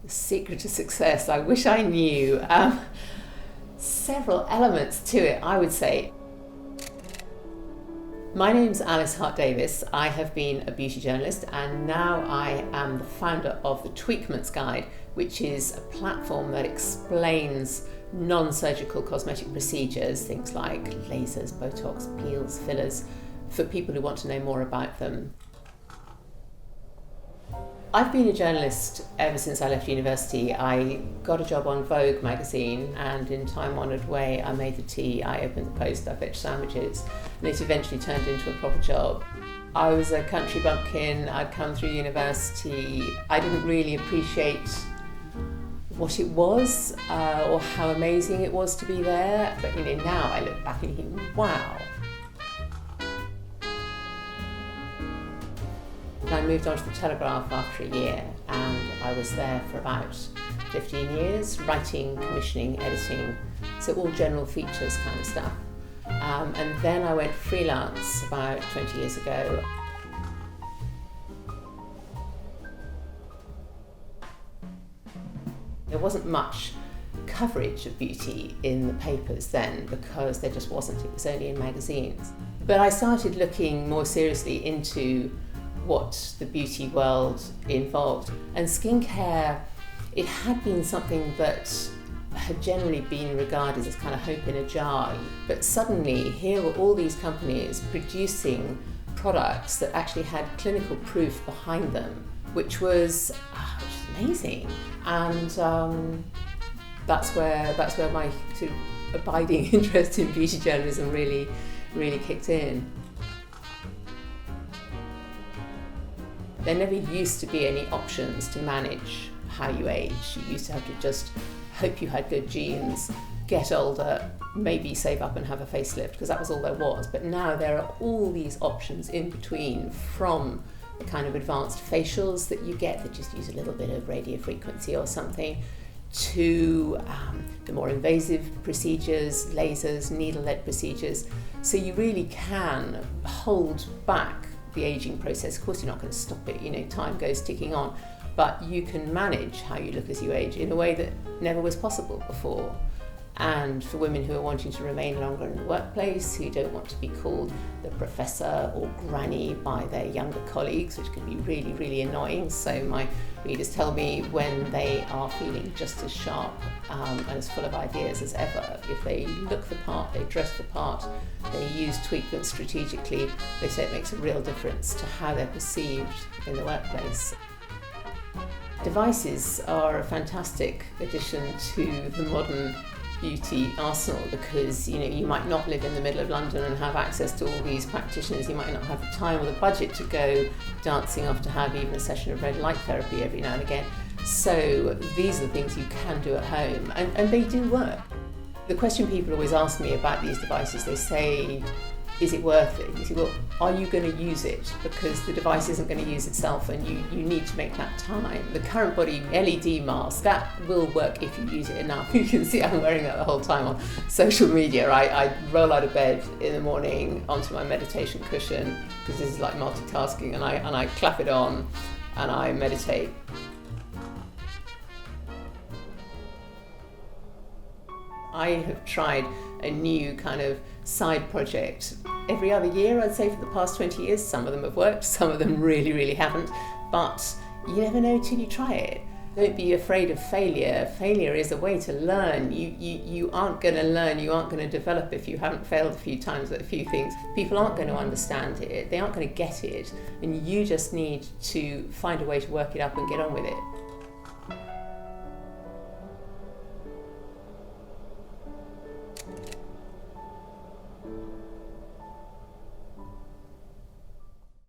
The secret to success, I wish I knew. Several elements to it, I would say. My name's Alice Hart-Davis. I have been a beauty journalist and now I am the founder of the Tweakments Guide, which is a platform that explains non-surgical cosmetic procedures, things like lasers, Botox, peels, fillers, for people who want to know more about them. I've been a journalist ever since I left university. I got a job on Vogue magazine and in time-honoured way I made the tea, I opened the post, I fetched sandwiches, and it eventually turned into a proper job. I was a country bumpkin, I'd come through university. I didn't really appreciate what it was or how amazing it was to be there, but now I look back and think, wow. I moved on to the Telegraph after a year and I was there for about 15 years, writing, commissioning, editing, so all general features kind of stuff. And then I went freelance about 20 years ago. There wasn't much coverage of beauty in the papers then because there just wasn't, it was only in magazines. But I started looking more seriously into what the beauty world involved. And skincare, it had been something that had generally been regarded as kind of hope in a jar. But suddenly, here were all these companies producing products that actually had clinical proof behind them, which was amazing. And that's where my sort of abiding interest in beauty journalism really kicked in. There never used to be any options to manage how you age. You used to have to just hope you had good genes, get older, maybe save up and have a facelift, because that was all there was. But now there are all these options in between, from the kind of advanced facials that you get that just use a little bit of radio frequency or something, to the more invasive procedures, lasers, needle-led procedures. So you really can hold back the aging process. Of course you're not going to stop it, time goes ticking on, but you can manage how you look as you age in a way that never was possible before. And for women who are wanting to remain longer in the workplace, who don't want to be called the professor or granny by their younger colleagues, which can be really, really annoying. So my readers tell me when they are feeling just as sharp and as full of ideas as ever, if they look the part, they dress the part, they use Tweakments strategically, they say it makes a real difference to how they're perceived in the workplace. Devices are a fantastic addition to the modern beauty arsenal because you might not live in the middle of London and have access to all these practitioners. You might not have the time or the budget to go dancing off to have even a session of red light therapy every now and again. So these are the things you can do at home, and they do work. The question people always ask me about these devices, they say, is it worth it? You say, well, are you going to use it? Because the device isn't going to use itself and you need to make that time. The CURRENTBODY LED mask, that will work if you use it enough. You can see I'm wearing that the whole time on social media. I roll out of bed in the morning onto my meditation cushion, because this is like multitasking, and I clap it on and I meditate. I have tried a new kind of side project every other year, I'd say, for the past 20 years. Some of them have worked, some of them really, really haven't, but you never know till you try it. Don't be afraid of failure. Failure is a way to learn. You aren't going to learn, you aren't going to develop if you haven't failed a few times at a few things. People aren't going to understand it, they aren't going to get it, and you just need to find a way to work it up and get on with it.